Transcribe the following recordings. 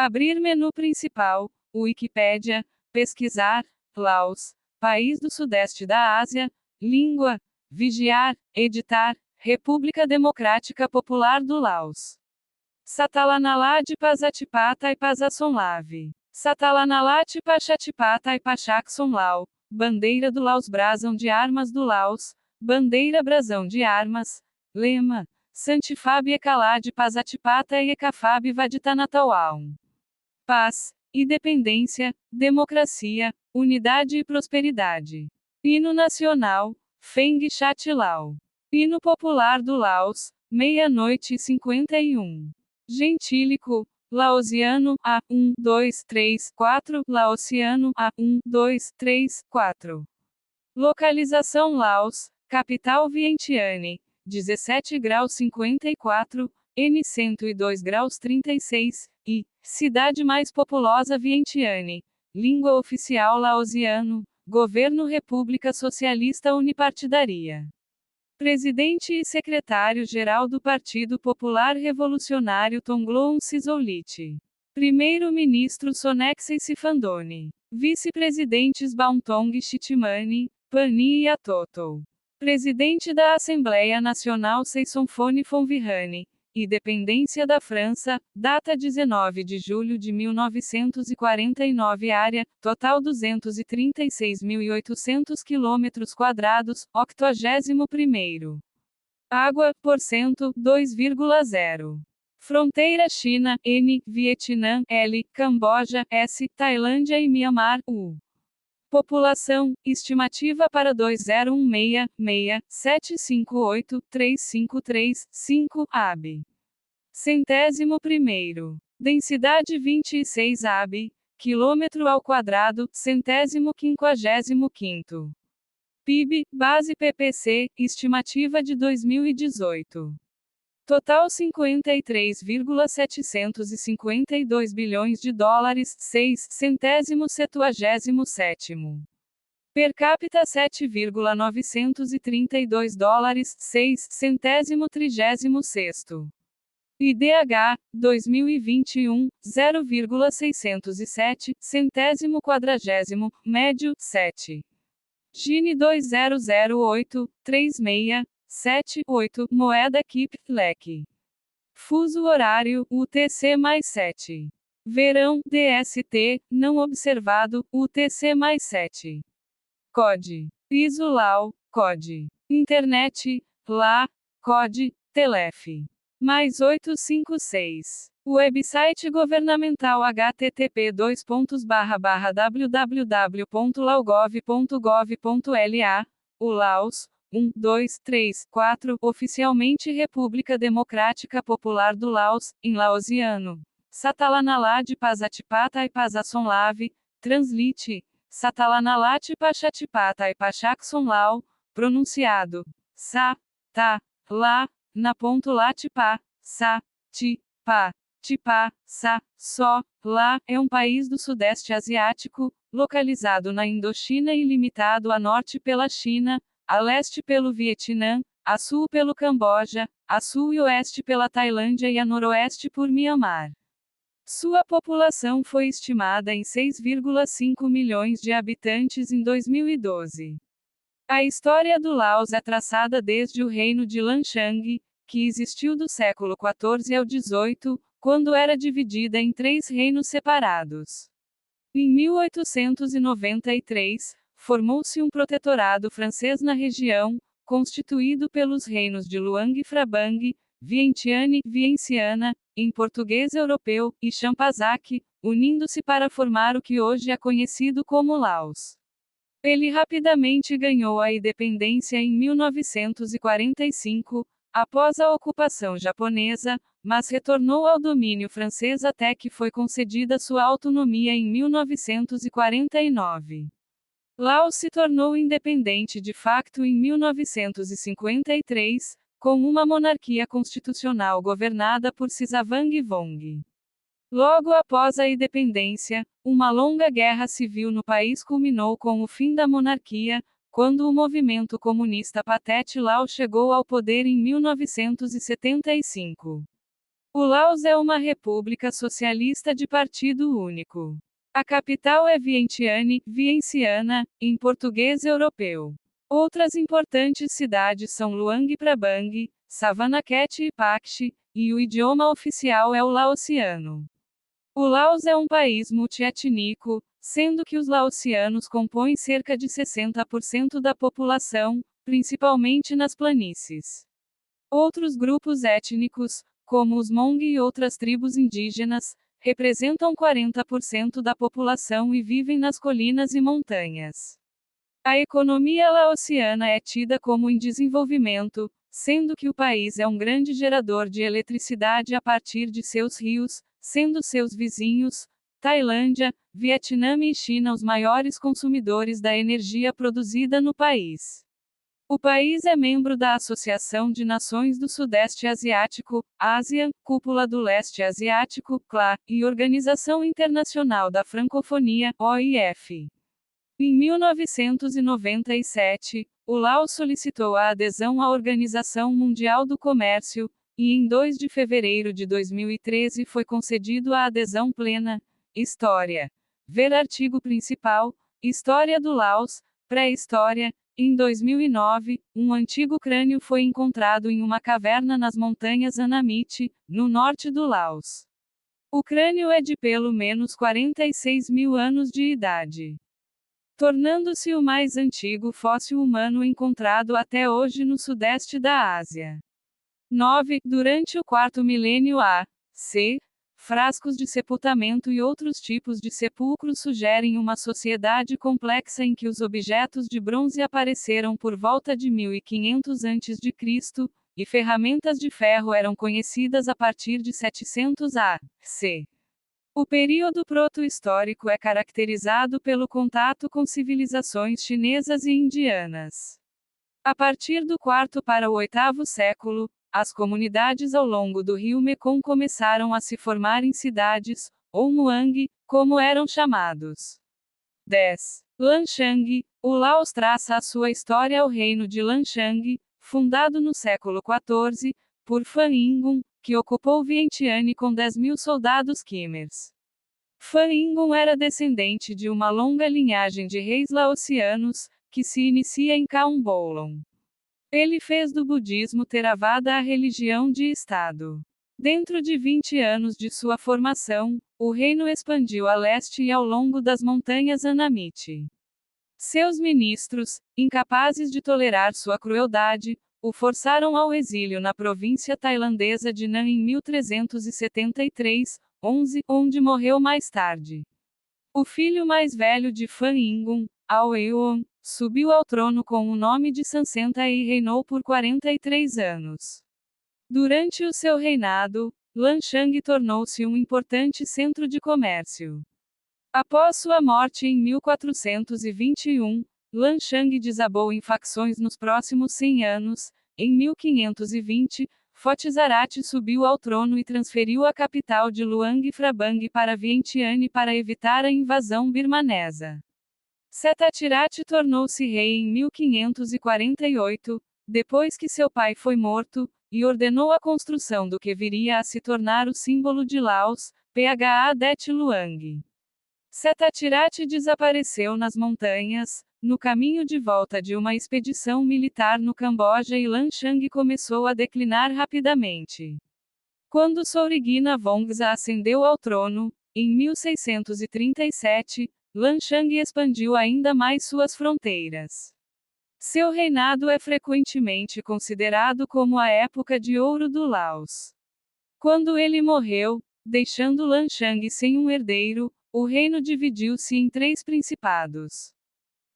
Abrir menu principal, Wikipédia, pesquisar, Laos, país do sudeste da Ásia, língua, vigiar, editar, República Democrática Popular do Laos. Satalanalad Pasatipata e Pasasonlave. Satalanalad Pachatipata e Pachakson bandeira do Laos, brasão de armas do Laos, bandeira brasão de armas, lema, Santifab Ekalad Pasatipata e Ekafab Vaditanatauaum. Paz, independência, democracia, unidade e prosperidade. Hino nacional, Feng Chat Lao. Hino popular do Laos, meia-noite e 51. Gentílico, Laosiano, A, 1, 2, 3, 4, Laosiano, A, 1, 2, 3, 4. Localização Laos, capital Vientiane, 17 graus 54, N 102 graus 36, e, cidade mais populosa Vientiane, língua oficial laosiano, governo República Socialista Unipartidaria. Presidente e secretário-geral do Partido Popular Revolucionário Tongloun Sisolit. Primeiro-ministro Sonexay Sifandone. Vice-presidentes Bauntong Chitimani, Pani e Atotou. Presidente da Assembleia Nacional Seisonfone Fonvihane. Independência da França, data 19 de julho de 1949. Área, total 236.800 km², 81º. Água, porcento, 2,0. Fronteira China, N, Vietnã, L, Camboja, S, Tailândia e Mianmar, U. População, estimativa para 2016-758-353-5 AB. Centésimo primeiro. Densidade 26 AB, quilômetro ao quadrado, centésimo quinquagésimo quinto. PIB, base PPC, estimativa de 2018. Total 53,752 bilhões de dólares, 677º. Per capita 7,932 dólares, 636º. IDH, 2021, 0,607, centésimo quadragésimo, médio, 7. Gini 2008, 36, 78, moeda KIP, LEC. Fuso horário, UTC+7. Verão, DST, não observado, UTC+7. COD. ISO LAO, COD. Internet, LA, COD, Telef. +856. Website governamental http://www.laogov.gov.la, o Laos, 1, 2, 3, 4, oficialmente República Democrática Popular do Laos, em laosiano. Satalanalad Pasatipata e Pasasonlave, translite, Satalanalad Pachatipata e Pachakson, pronunciado, Sa, Ta, La, na ponto Latipá, Sa, Ti, Pá, Tipá, Sa, Só, La, é um país do Sudeste Asiático, localizado na Indochina e limitado a norte pela China, a leste pelo Vietnã, a sul pelo Camboja, a sul e oeste pela Tailândia e a noroeste por Mianmar. Sua população foi estimada em 6,5 milhões de habitantes em 2012. A história do Laos é traçada desde o reino de Lanchang, que existiu do século XIV ao XVIII, quando era dividida em 3 reinos separados. Em 1893, formou-se um protetorado francês na região, constituído pelos reinos de Luang Prabang, Vientiane, Vientiana, em português europeu, e Champasak, unindo-se para formar o que hoje é conhecido como Laos. Ele rapidamente ganhou a independência em 1945, após a ocupação japonesa, mas retornou ao domínio francês até que foi concedida sua autonomia em 1949. Laos se tornou independente de facto em 1953, com uma monarquia constitucional governada por Sisavang-Vong. Logo após a independência, uma longa guerra civil no país culminou com o fim da monarquia, quando o movimento comunista Pathet Lao chegou ao poder em 1975. O Laos é uma república socialista de partido único. A capital é Vientiane, Vientiane, em português europeu. Outras importantes cidades são Luang Prabang, Savannakhet e Pakche, e o idioma oficial é o laosiano. O Laos é um país multiétnico, sendo que os laosianos compõem cerca de 60% da população, principalmente nas planícies. Outros grupos étnicos, como os Hmong e outras tribos indígenas, representam 40% da população e vivem nas colinas e montanhas. A economia laosiana é tida como em desenvolvimento, sendo que o país é um grande gerador de eletricidade a partir de seus rios, sendo seus vizinhos, Tailândia, Vietnã e China os maiores consumidores da energia produzida no país. O país é membro da Associação de Nações do Sudeste Asiático, ASEAN, Cúpula do Leste Asiático, CLA, e Organização Internacional da Francofonia, OIF. Em 1997, o Laos solicitou a adesão à Organização Mundial do Comércio, e em 2 de fevereiro de 2013 foi concedido a adesão plena. História. Ver artigo principal, História do Laos, Pré-História. Em 2009, um antigo crânio foi encontrado em uma caverna nas montanhas Anamite, no norte do Laos. O crânio é de pelo menos 46 mil anos de idade, tornando-se o mais antigo fóssil humano encontrado até hoje no sudeste da Ásia. 9. Durante o quarto milênio a.C., frascos de sepultamento e outros tipos de sepulcros sugerem uma sociedade complexa em que os objetos de bronze apareceram por volta de 1500 a.C., e ferramentas de ferro eram conhecidas a partir de 700 a.C. O período proto-histórico é caracterizado pelo contato com civilizações chinesas e indianas. A partir do 4º para o 8º século, as comunidades ao longo do rio Mekong começaram a se formar em cidades, ou muang, como eram chamados. 10. Lanchang. O Laos traça a sua história ao reino de Lanchang, fundado no século XIV, por Phan Yingun, que ocupou Vientiane com 10.000 soldados khmers. Phan Yingun era descendente de uma longa linhagem de reis laosianos, que se inicia em Kaum Bolon. Ele fez do budismo Theravada a religião de Estado. Dentro de 20 anos de sua formação, o reino expandiu a leste e ao longo das montanhas Anamite. Seus ministros, incapazes de tolerar sua crueldade, o forçaram ao exílio na província tailandesa de Nan em 1373, onde morreu mais tarde. O filho mais velho de Phan Yingun, Ao Eon, subiu ao trono com o nome de Sansenta e reinou por 43 anos. Durante o seu reinado, Lanchang tornou-se um importante centro de comércio. Após sua morte em 1421, Lanchang desabou em facções nos próximos 100 anos. Em 1520, Photzarat subiu ao trono e transferiu a capital de Luang Prabang para Vientiane para evitar a invasão birmanesa. Setthachirat tornou-se rei em 1548, depois que seu pai foi morto, e ordenou a construção do que viria a se tornar o símbolo de Laos, Phadet Luang. Setthachirat desapareceu nas montanhas, no caminho de volta de uma expedição militar no Camboja, e Lanchang começou a declinar rapidamente. Quando Sourigina Vongsa ascendeu ao trono, em 1637, Lanchang expandiu ainda mais suas fronteiras. Seu reinado é frequentemente considerado como a época de ouro do Laos. Quando ele morreu, deixando Lanchang sem um herdeiro, o reino dividiu-se em 3 principados.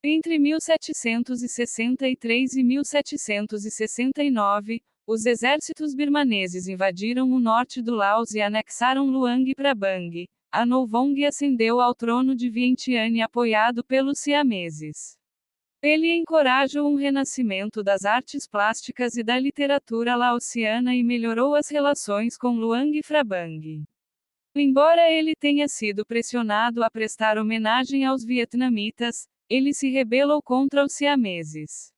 Entre 1763 e 1769, os exércitos birmaneses invadiram o norte do Laos e anexaram Luang Prabang. Anovong ascendeu ao trono de Vientiane apoiado pelos siameses. Ele encorajou um renascimento das artes plásticas e da literatura laosiana e melhorou as relações com Luang Prabang. Embora ele tenha sido pressionado a prestar homenagem aos vietnamitas, ele se rebelou contra os siameses.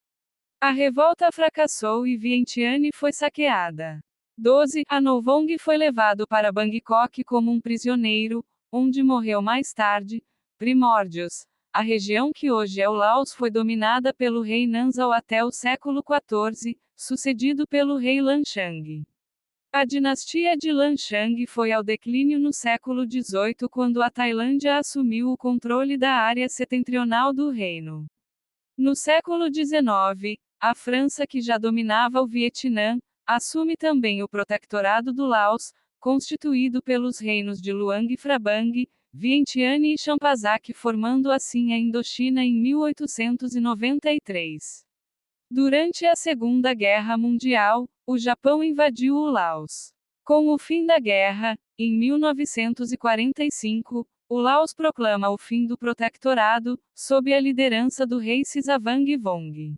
A revolta fracassou e Vientiane foi saqueada. 12. Anovong foi levado para Bangkok como um prisioneiro, onde morreu mais tarde. Primórdios. A região que hoje é o Laos foi dominada pelo rei Nanzao até o século XIV, sucedido pelo rei Lanshang. A dinastia de Lanshang foi ao declínio no século XVIII quando a Tailândia assumiu o controle da área setentrional do reino. No século XIX, a França, que já dominava o Vietnã, assume também o protetorado do Laos, constituído pelos reinos de Luang Prabang, Vientiane e Champasak, formando assim a Indochina em 1893. Durante a Segunda Guerra Mundial, o Japão invadiu o Laos. Com o fim da guerra, em 1945, o Laos proclama o fim do protetorado, sob a liderança do rei Sisavangivong.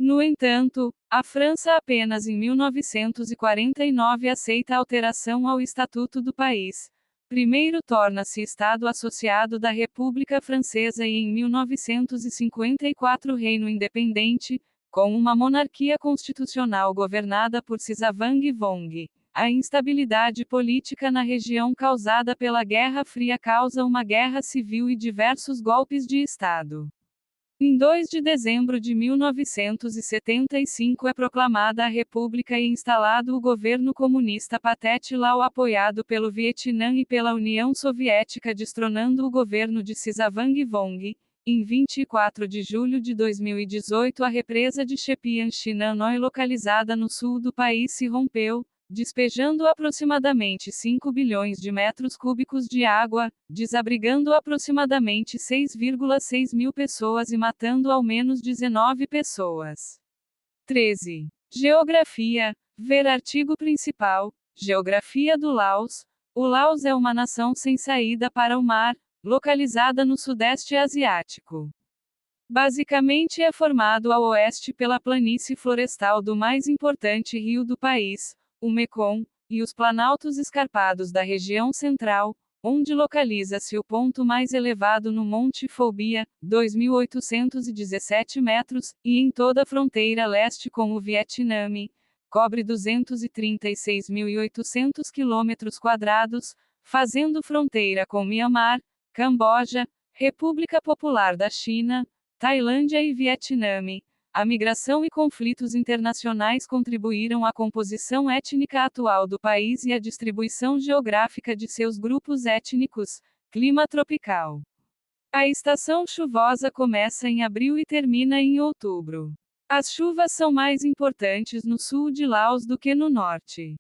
No entanto, a França apenas em 1949 aceita a alteração ao Estatuto do país. Primeiro torna-se Estado associado da República Francesa e em 1954 reino independente, com uma monarquia constitucional governada por Sisavangivong. A instabilidade política na região causada pela Guerra Fria causa uma guerra civil e diversos golpes de Estado. Em 2 de dezembro de 1975 é proclamada a República e instalado o governo comunista Pathet Lao apoiado pelo Vietnã e pela União Soviética destronando o governo de Sisavangivong. Em 24 de julho de 2018 a represa de Chepian-Shinanoy localizada no sul do país se rompeu, despejando aproximadamente 5 bilhões de metros cúbicos de água, desabrigando aproximadamente 6,6 mil pessoas e matando ao menos 19 pessoas. 13. Geografia. Ver artigo principal. Geografia do Laos. O Laos é uma nação sem saída para o mar, localizada no Sudeste Asiático. Basicamente é formado ao oeste pela planície florestal do mais importante rio do país, o Mekong, e os planaltos escarpados da região central, onde localiza-se o ponto mais elevado no Monte Pho-Bia, 2.817 metros, e em toda a fronteira leste com o Vietnã, cobre 236.800 km², fazendo fronteira com Mianmar, Camboja, República Popular da China, Tailândia e Vietnã. A migração e conflitos internacionais contribuíram à composição étnica atual do país e à distribuição geográfica de seus grupos étnicos. Clima tropical. A estação chuvosa começa em abril e termina em outubro. As chuvas são mais importantes no sul de Laos do que no norte.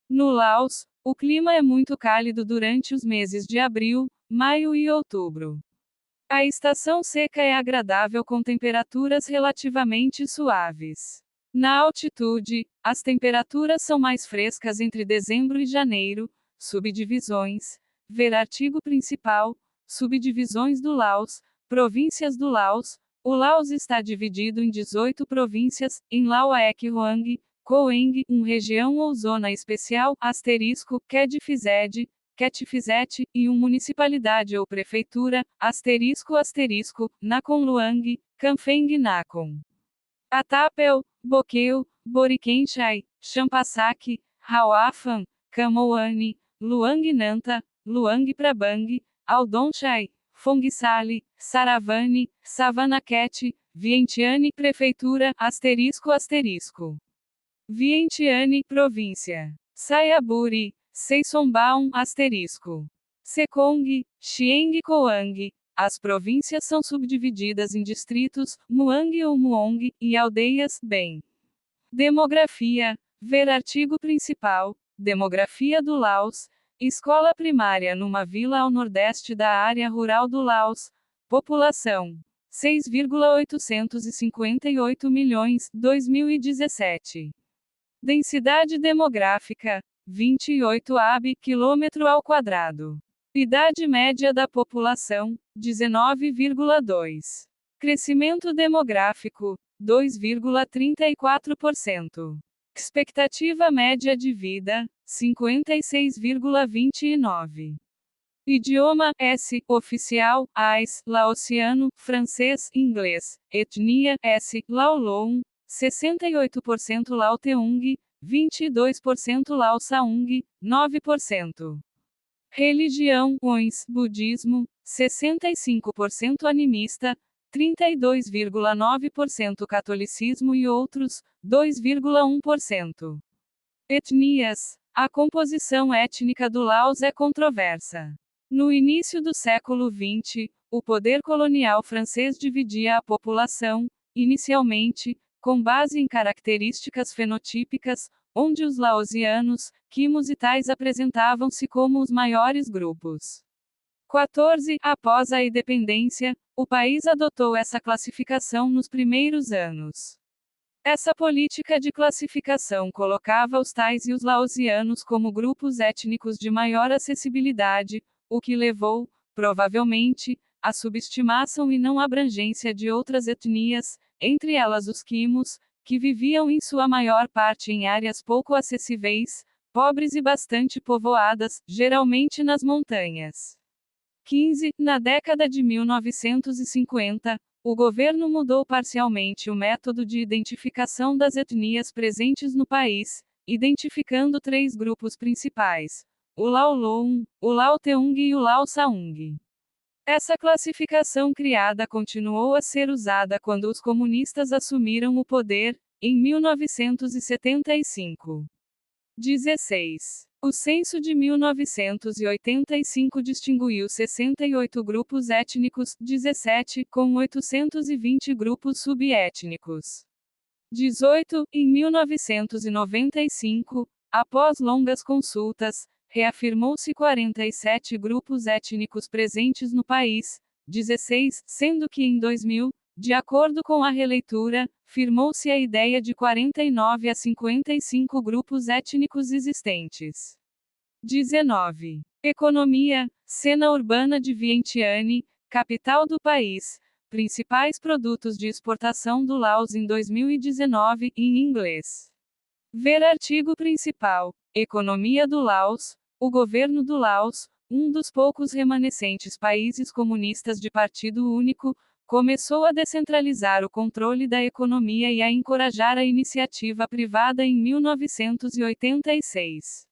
No Laos, o clima é muito cálido durante os meses de abril, maio e outubro. A estação seca é agradável com temperaturas relativamente suaves. Na altitude, as temperaturas são mais frescas entre dezembro e janeiro. Subdivisões. Ver artigo principal. Subdivisões do Laos. Províncias do Laos. O Laos está dividido em 18 províncias, em Laoek Hoang, Khoeng, região ou zona especial, Khet-Phized, Khet-Phizet, e municipalidade ou prefeitura, Nakhon Luang, Kamphaeng Nakhon. Attapel, Bokeo, Borikenchai, Champasak, Hauafan, Khammouane, Luang Nanta, Luang Prabang, Aldonchai, Phongsali, Saravane, Savannakhet, Vientiane Prefeitura, Vientiane Província. Sayaburi, Seisonbaum, Sekong, Chieng Koang. As províncias são subdivididas em distritos, Muang ou Muong, e aldeias, bem. Demografia. Ver artigo principal. Demografia do Laos. Escola primária numa vila ao nordeste da área rural do Laos. População. 6,858 milhões, 2017. Densidade demográfica. 28 km². Idade média da população, 19,2. Crescimento demográfico, 2,34%. Expectativa média de vida, 56,29. Idioma, oficial, laosiano, francês, inglês. Etnia, Laolong, 68% Laoteung, 22%. Lao Saung, 9%. Religião, Ons, budismo, 65% animista, 32,9% catolicismo e outros, 2,1%. Etnias. A composição étnica do Laos é controversa. No início do século XX, o poder colonial francês dividia a população, inicialmente, com base em características fenotípicas, onde os laosianos, quimos e tais apresentavam-se como os maiores grupos. 14. Após a independência, o país adotou essa classificação nos primeiros anos. Essa política de classificação colocava os tais e os laosianos como grupos étnicos de maior acessibilidade, o que levou, provavelmente, à subestimação e não abrangência de outras etnias, entre elas os quimos, que viviam em sua maior parte em áreas pouco acessíveis, pobres e bastante povoadas, geralmente nas montanhas. 15. Na década de 1950, o governo mudou parcialmente o método de identificação das etnias presentes no país, identificando 3 grupos principais: o Lao Loung, o Lao Teung e o Lao Saung. Essa classificação criada continuou a ser usada quando os comunistas assumiram o poder, em 1975. 16. O censo de 1985 distinguiu 68 grupos étnicos, 17, com 820 grupos subétnicos. 18. Em 1995, após longas consultas, reafirmou-se 47 grupos étnicos presentes no país, 16, sendo que em 2000, de acordo com a releitura, firmou-se a ideia de 49 a 55 grupos étnicos existentes. 19. Economia, cena urbana de Vientiane, capital do país, principais produtos de exportação do Laos em 2019, em inglês. Ver artigo principal, Economia do Laos. O governo do Laos, um dos poucos remanescentes países comunistas de partido único, começou a descentralizar o controle da economia e a encorajar a iniciativa privada em 1986.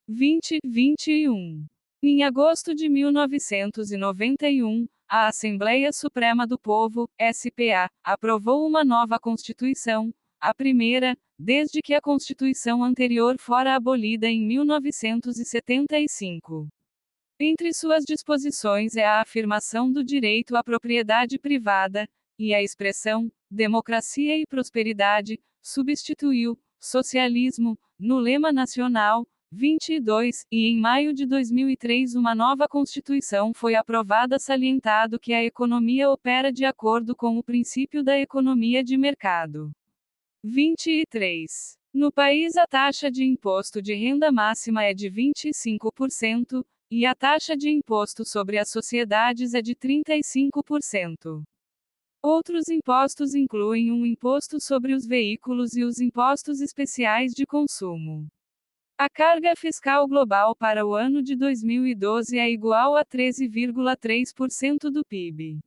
21. Em agosto de 1991, a Assembleia Suprema do Povo, SPA, aprovou uma nova Constituição, a primeira, desde que a Constituição anterior fora abolida em 1975. Entre suas disposições é a afirmação do direito à propriedade privada, e a expressão, democracia e prosperidade, substituiu, socialismo, no lema nacional, 22, e em maio de 2003 uma nova Constituição foi aprovada salientado que a economia opera de acordo com o princípio da economia de mercado. 23. No país a taxa de imposto de renda máxima é de 25%, e a taxa de imposto sobre as sociedades é de 35%. Outros impostos incluem um imposto sobre os veículos e os impostos especiais de consumo. A carga fiscal global para o ano de 2012 é igual a 13,3% do PIB.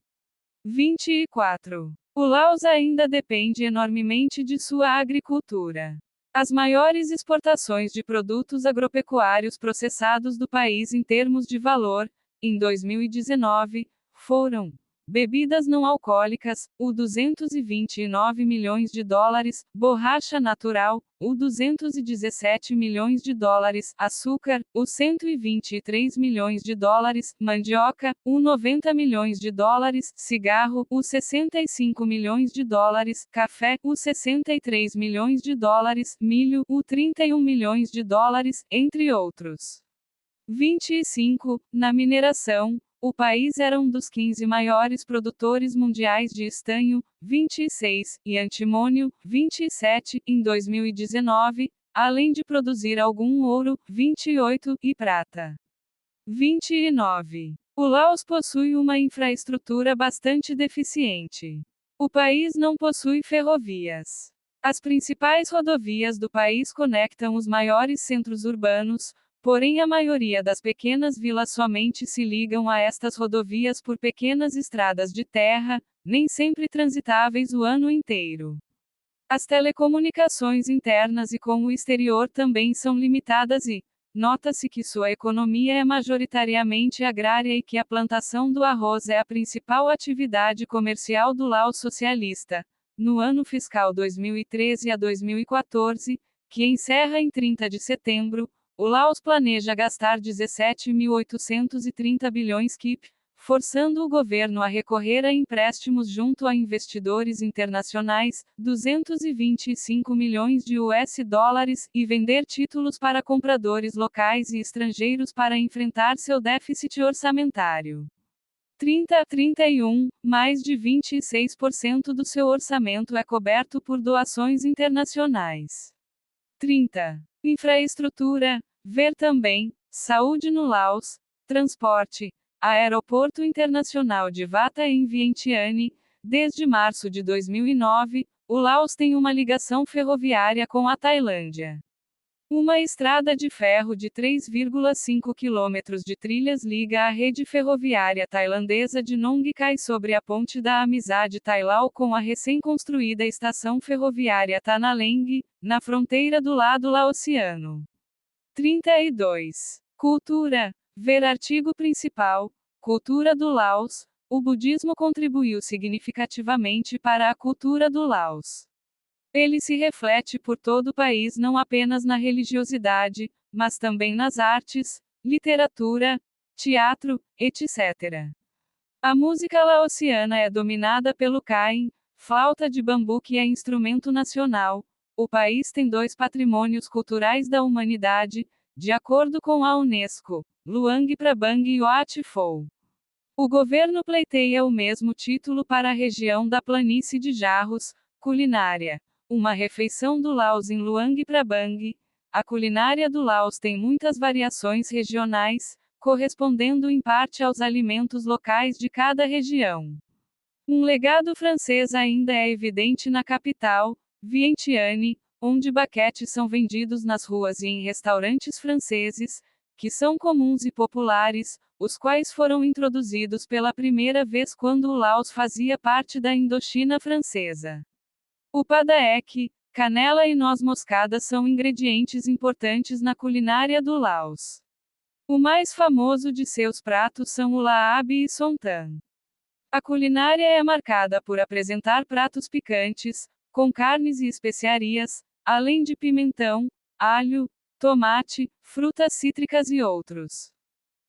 24. O Laos ainda depende enormemente de sua agricultura. As maiores exportações de produtos agropecuários processados do país em termos de valor, em 2019, foram: bebidas não alcoólicas, o 229 milhões de dólares, borracha natural, o 217 milhões de dólares, açúcar, o 123 milhões de dólares, mandioca, o 90 milhões de dólares, cigarro, o 65 milhões de dólares, café, o 63 milhões de dólares, milho, o 31 milhões de dólares, entre outros. 25. Na mineração, o país era um dos 15 maiores produtores mundiais de estanho, 26, e antimônio, 27, em 2019, além de produzir algum ouro, 28, e prata. 29. O Laos possui uma infraestrutura bastante deficiente. O país não possui ferrovias. As principais rodovias do país conectam os maiores centros urbanos, porém a maioria das pequenas vilas somente se ligam a estas rodovias por pequenas estradas de terra, nem sempre transitáveis o ano inteiro. As telecomunicações internas e com o exterior também são limitadas e nota-se que sua economia é majoritariamente agrária e que a plantação do arroz é a principal atividade comercial do Laos socialista. No ano fiscal 2013 a 2014, que encerra em 30 de setembro, o Laos planeja gastar 17.830 bilhões KIP, forçando o governo a recorrer a empréstimos junto a investidores internacionais, 225 milhões de US dólares, e vender títulos para compradores locais e estrangeiros para enfrentar seu déficit orçamentário. 30 a 31, mais de 26% do seu orçamento é coberto por doações internacionais. 30. Infraestrutura. Ver também: saúde no Laos, transporte. Aeroporto Internacional de Vata em Vientiane. Desde março de 2009, o Laos tem uma ligação ferroviária com a Tailândia. Uma estrada de ferro de 3,5 quilômetros de trilhas liga a rede ferroviária tailandesa de Nong Khai sobre a Ponte da Amizade Tailau com a recém-construída estação ferroviária Tanaleng, na fronteira do lado laosiano. 32. Cultura. Ver artigo principal. Cultura do Laos. O budismo contribuiu significativamente para a cultura do Laos. Ele se reflete por todo o país não apenas na religiosidade, mas também nas artes, literatura, teatro, etc. A música laosiana é dominada pelo kain, flauta de bambu, que é instrumento nacional. O país tem 2 patrimônios culturais da humanidade, de acordo com a Unesco: Luang Prabang e Wat Pho. O governo pleiteia o mesmo título para a região da planície de Jarros. Culinária. Uma refeição do Laos em Luang Prabang. A culinária do Laos tem muitas variações regionais, correspondendo em parte aos alimentos locais de cada região. Um legado francês ainda é evidente na capital, Vientiane, onde baquetes são vendidos nas ruas e em restaurantes franceses, que são comuns e populares, os quais foram introduzidos pela primeira vez quando o Laos fazia parte da Indochina francesa. O padaek, canela e noz moscada são ingredientes importantes na culinária do Laos. O mais famoso de seus pratos são o laab e sontan. A culinária é marcada por apresentar pratos picantes, com carnes e especiarias, além de pimentão, alho, tomate, frutas cítricas e outros.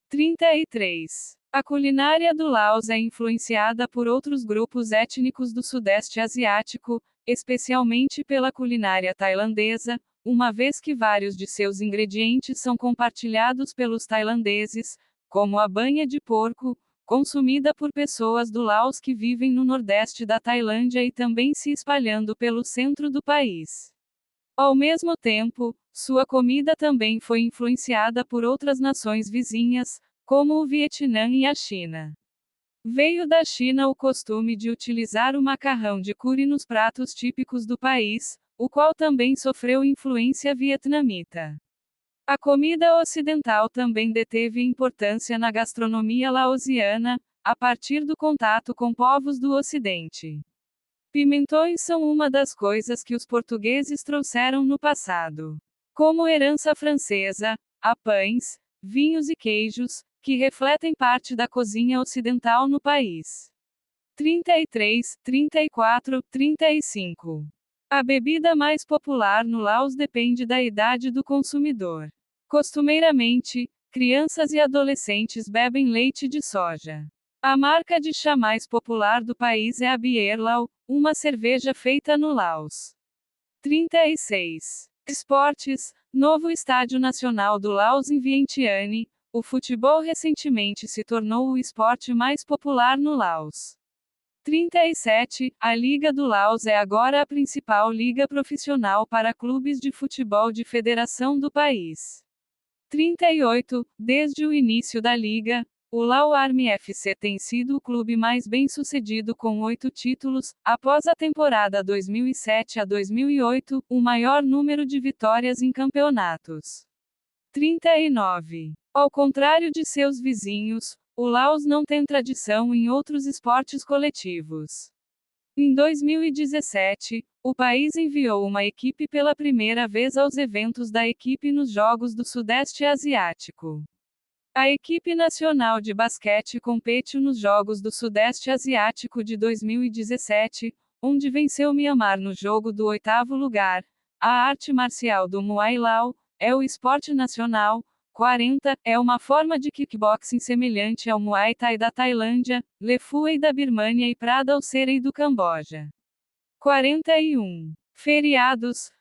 33. A culinária do Laos é influenciada por outros grupos étnicos do Sudeste Asiático, especialmente pela culinária tailandesa, uma vez que vários de seus ingredientes são compartilhados pelos tailandeses, como a banha de porco, consumida por pessoas do Laos que vivem no nordeste da Tailândia e também se espalhando pelo centro do país. Ao mesmo tempo, sua comida também foi influenciada por outras nações vizinhas, como o Vietnã e a China. Veio da China o costume de utilizar o macarrão de curry nos pratos típicos do país, o qual também sofreu influência vietnamita. A comida ocidental também deteve importância na gastronomia laosiana, a partir do contato com povos do Ocidente. Pimentões são uma das coisas que os portugueses trouxeram no passado. Como herança francesa, há pães, vinhos e queijos, que refletem parte da cozinha ocidental no país. 33, 34, 35. A bebida mais popular no Laos depende da idade do consumidor. Costumeiramente, crianças e adolescentes bebem leite de soja. A marca de chá mais popular do país é a Beerlao, uma cerveja feita no Laos. 36. Esportes. Novo Estádio Nacional do Laos em Vientiane. O futebol recentemente se tornou o esporte mais popular no Laos. 37. A Liga do Laos é agora a principal liga profissional para clubes de futebol de federação do país. 38. Desde o início da liga, o Lao Army FC tem sido o clube mais bem-sucedido com 8 títulos, após a temporada 2007 a 2008, o maior número de vitórias em campeonatos. 39. Ao contrário de seus vizinhos, o Laos não tem tradição em outros esportes coletivos. Em 2017, o país enviou uma equipe pela primeira vez aos eventos da equipe nos Jogos do Sudeste Asiático. A equipe nacional de basquete competiu nos Jogos do Sudeste Asiático de 2017, onde venceu Myanmar no jogo do 8º lugar. A arte marcial do Muay Thai é o esporte nacional. 40 é uma forma de kickboxing semelhante ao Muay Thai da Tailândia, Le Fuei da Birmânia e Prada Serei do Camboja. 41. Feriados,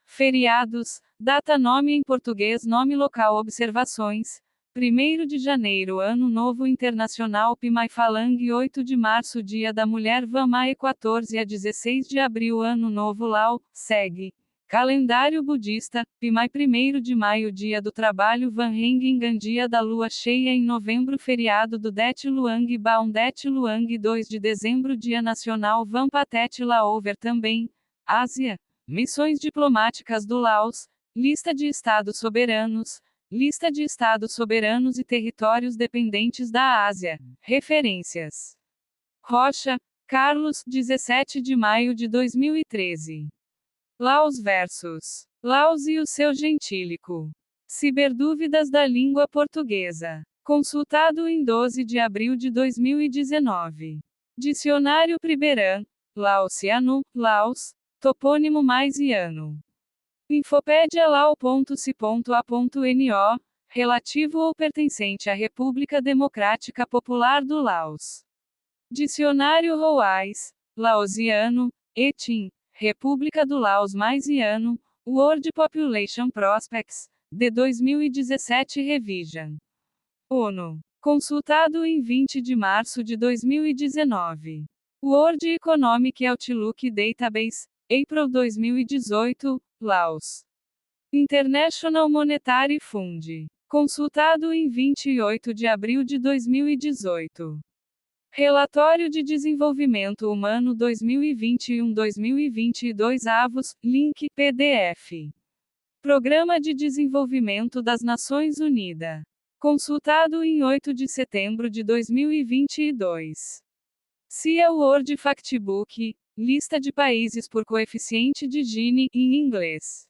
data nome em português nome local observações. 1º de janeiro Ano Novo Internacional Pimai Falang 8 de março Dia da Mulher Vamai 14 a 16 de abril Ano Novo Lao, segue. Calendário budista, Pimai 1º de maio Dia do Trabalho Van Hengin Dia da Lua Cheia em novembro Feriado do Det Luang Baum Det Luang 2 de dezembro Dia Nacional Van Patet Laover também. Ásia. Missões diplomáticas do Laos. Lista de estados soberanos. Lista de estados soberanos e territórios dependentes da Ásia. Referências. Rocha, Carlos, 17 de maio de 2013. Laos versus Laos e o seu gentílico. Ciberdúvidas da língua portuguesa. Consultado em 12 de abril de 2019. Dicionário Priberan. Laosiano, Laos. Topônimo mais iano. Infopédia lao.si.a.no, relativo ou pertencente à República Democrática Popular do Laos. Dicionário Roais, Laosiano, Etim, República do Laos mais iano, World Population Prospects, de 2017 Revision. ONU. Consultado em 20 de março de 2019. World Economic Outlook Database, April 2018, Laos. International Monetary Fund. Consultado em 28 de abril de 2018. Relatório de Desenvolvimento Humano 2021-2022 Avos, link, PDF. Programa de Desenvolvimento das Nações Unidas. Consultado em 8 de setembro de 2022. CIA World Factbook, lista de países por coeficiente de Gini, em inglês.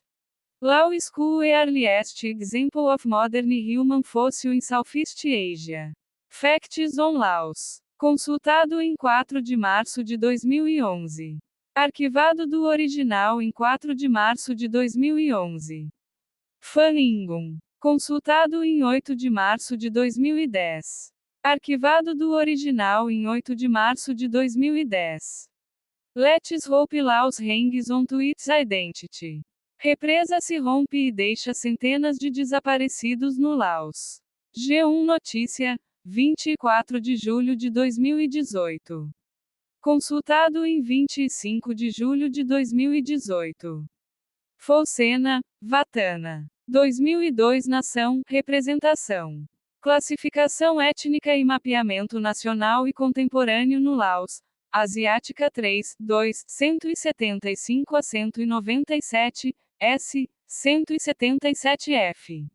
Law School Earliest Example of Modern Human Fossil in Southeast Asia. Facts on Laos. Consultado em 4 de março de 2011. Arquivado do original em 4 de março de 2011. Faningun. Consultado em 8 de março de 2010. Arquivado do original em 8 de março de 2010. Let's hope Laos hangs on to its identity. Represa se rompe e deixa centenas de desaparecidos no Laos. G1 Notícia, 24 de julho de 2018. Consultado em 25 de julho de 2018. Folsena, Vatana. 2002 Nação, Representação. Classificação étnica e mapeamento nacional e contemporâneo no Laos. Asiática 3, 2, 175 a 197, S, 177F.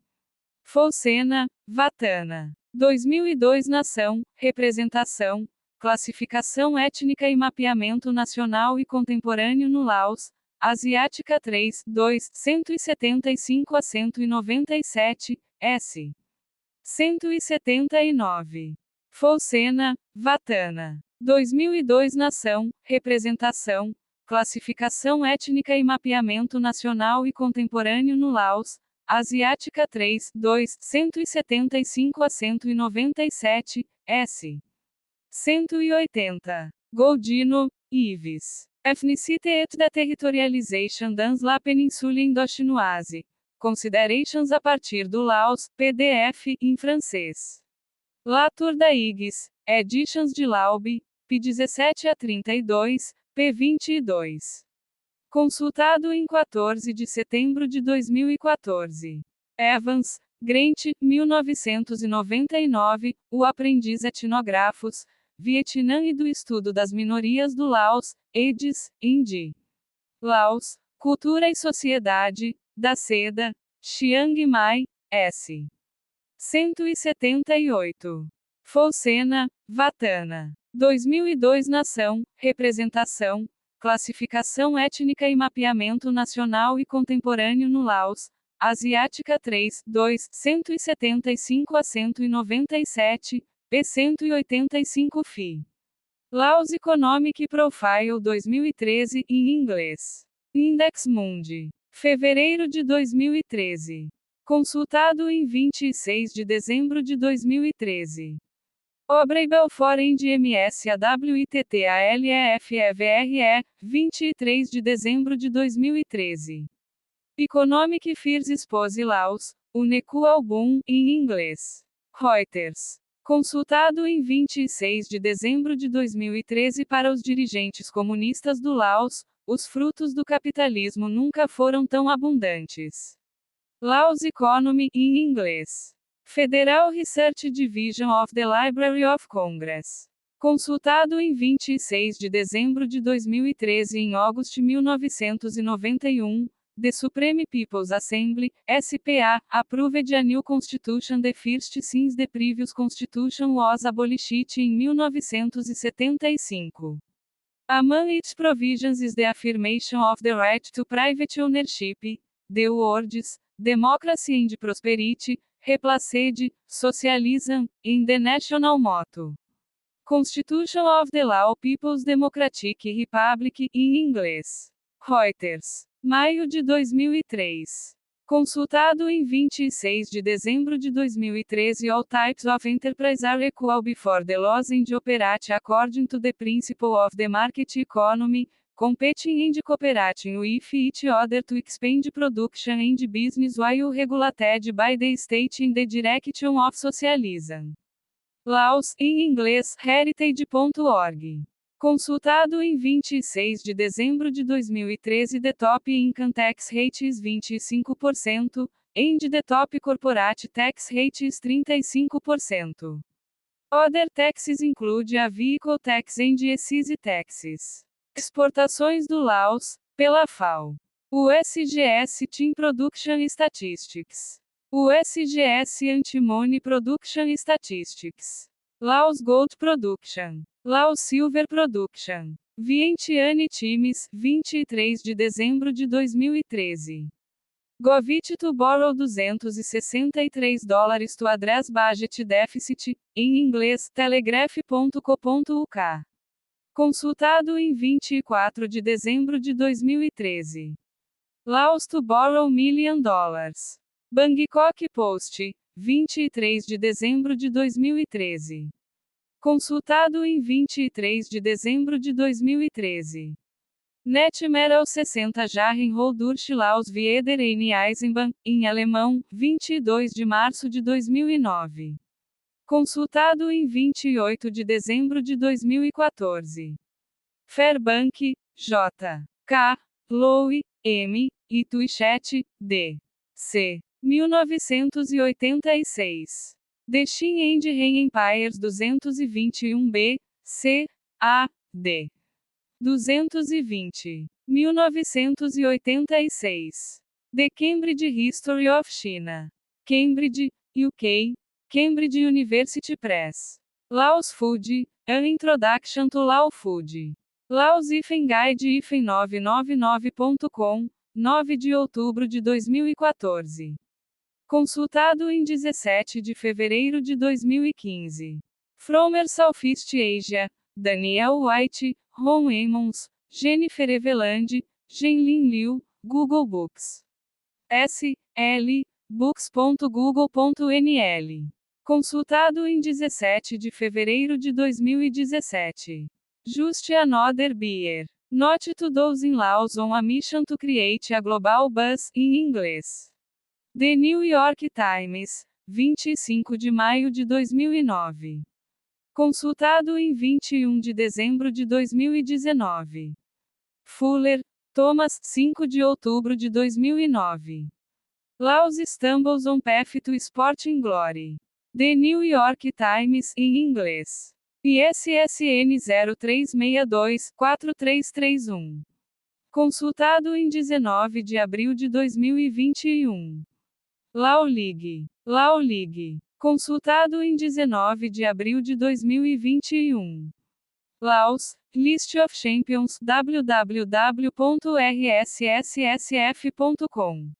Folsena, Vatana. 2002 Nação, Representação, Classificação étnica e mapeamento nacional e contemporâneo no Laos. Asiática 3, 2, 175 a 197, S. 179. Folsena, Vatana. 2002 Nação, Representação, Classificação étnica e mapeamento nacional e contemporâneo no Laos. Asiática 3, 2, 175 a 197, S. 180. Goldino, Ives. Ethnicity et the Territorialization dans la Péninsule Indochinoise. Considerations a partir do Laos, PDF, em francês. Latour da Igues, Editions de Laube, p. 17 a 32, p. 22. Consultado em 14 de setembro de 2014. Evans, Grant, 1999, O Aprendiz Etnógrafos, Vietnã e do Estudo das Minorias do Laos, eds. Indi. Laos, Cultura e Sociedade, da Seda, Chiang Mai, S. 178. Folsena, Vatana. 2002 Nação, Representação, Classificação étnica e mapeamento nacional e contemporâneo no Laos. Asiática 3, 2, 175 a 197, p. 185 FI. Laos Economic Profile 2013, em inglês. Index Mundi. Fevereiro de 2013. Consultado em 26 de dezembro de 2013. Obreibel Foreign MSAWITTALEFEVRE, 23 de dezembro de 2013. Economic Fears Expose Laos, Unecu Album, em inglês. Reuters. Consultado em 26 de dezembro de 2013 para os dirigentes comunistas do Laos, os frutos do capitalismo nunca foram tão abundantes. Laos Economy, em inglês. Federal Research Division of the Library of Congress. Consultado em 26 de dezembro de 2013 em August 1991, The Supreme People's Assembly, SPA, approved a new constitution the first since the previous constitution was abolished em 1975. Among its provisions is the affirmation of the right to private ownership, the words, democracy and prosperity, replaced, socialism, in the national motto. Constitution of the Lao People's Democratic Republic, em inglês. Reuters. Maio de 2003. Consultado em 26 de dezembro de 2013 All types of enterprise are equal before the laws and operate according to the principle of the market economy, competing and cooperating with each other to expand production and business while regulated by the state in the direction of socialism. Laos, em inglês, heritage.org. Consultado em 26 de dezembro de 2013 The Top Income Tax Rates 25%, and the Top Corporate Tax Rates 35%. Other taxes include a Vehicle Tax and Excise Taxes. Exportações do Laos, pela FAO. USGS Team Production Statistics. USGS Antimony Production Statistics. Laos Gold Production. Laos Silver Production. Vientiane Times, 23 de dezembro de 2013. Govit to borrow $263 to address budget deficit, em inglês, telegraph.co.uk. Consultado em 24 de dezembro de 2013. Laos to borrow $1 million. Bangkok Post, 23 de dezembro de 2013. Consultado em 23 de dezembro de 2013. Netmeral 60 Jahren Holdurch Laos Vieder in Eisenbahn, em alemão, 22 de março de 2009. Consultado em 28 de dezembro de 2014. Fairbank, J. K. Lowe, M. e Tuichet, D. C. 1986. The Shin and Ren Empires 221b, C. A. D. 220. 1986. The Cambridge History of China. Cambridge, UK. Cambridge University Press. Laos Food, An Introduction to Lao Food. Laos Guide 999.com, 9 de outubro de 2014. Consultado em 17 de fevereiro de 2015. Fromer Southeast Asia, Daniel White, Ron Emmons, Jennifer Eveland, Jenlin Liu, Google Books. S. L. Books.google.nl. Consultado em 17 de fevereiro de 2017. Just Another Beer. Not to those in Laos on a mission to create a global buzz, em inglês. The New York Times, 25 de maio de 2009. Consultado em 21 de dezembro de 2019. Fuller, Thomas, 5 de outubro de 2009. Laos Stumbles on Path to Sporting Glory. The New York Times, em inglês. ISSN 0362-4331. Consultado em 19 de abril de 2021. Lao League. Lao League. Consultado em 19 de abril de 2021. Laos, List of Champions, www.rssf.com.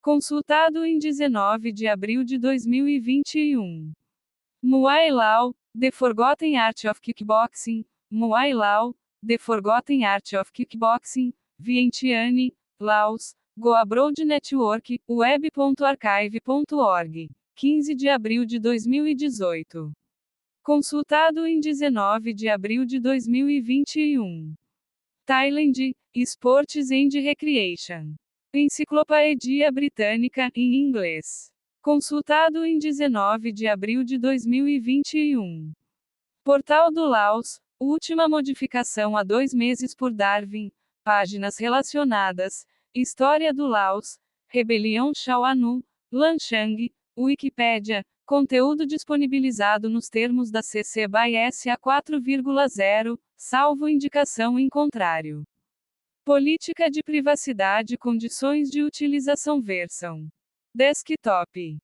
Consultado em 19 de abril de 2021. Muay Lao, The Forgotten Art of Kickboxing, Muay Lao, The Forgotten Art of Kickboxing, Vientiane, Laos, Go Abroad Network, web.archive.org. 15 de abril de 2018. Consultado em 19 de abril de 2021. Thailand, Sports and Recreation. Enciclopédia Britânica, em inglês. Consultado em 19 de abril de 2021. Portal do Laos, última modificação há 2 meses por Darwin. Páginas relacionadas. História do Laos. Rebelião Chauanu. Lanchang. Wikipédia. Conteúdo disponibilizado nos termos da CC-BY-SA 4.0, salvo indicação em contrário. Política de privacidade e condições de utilização versão desktop.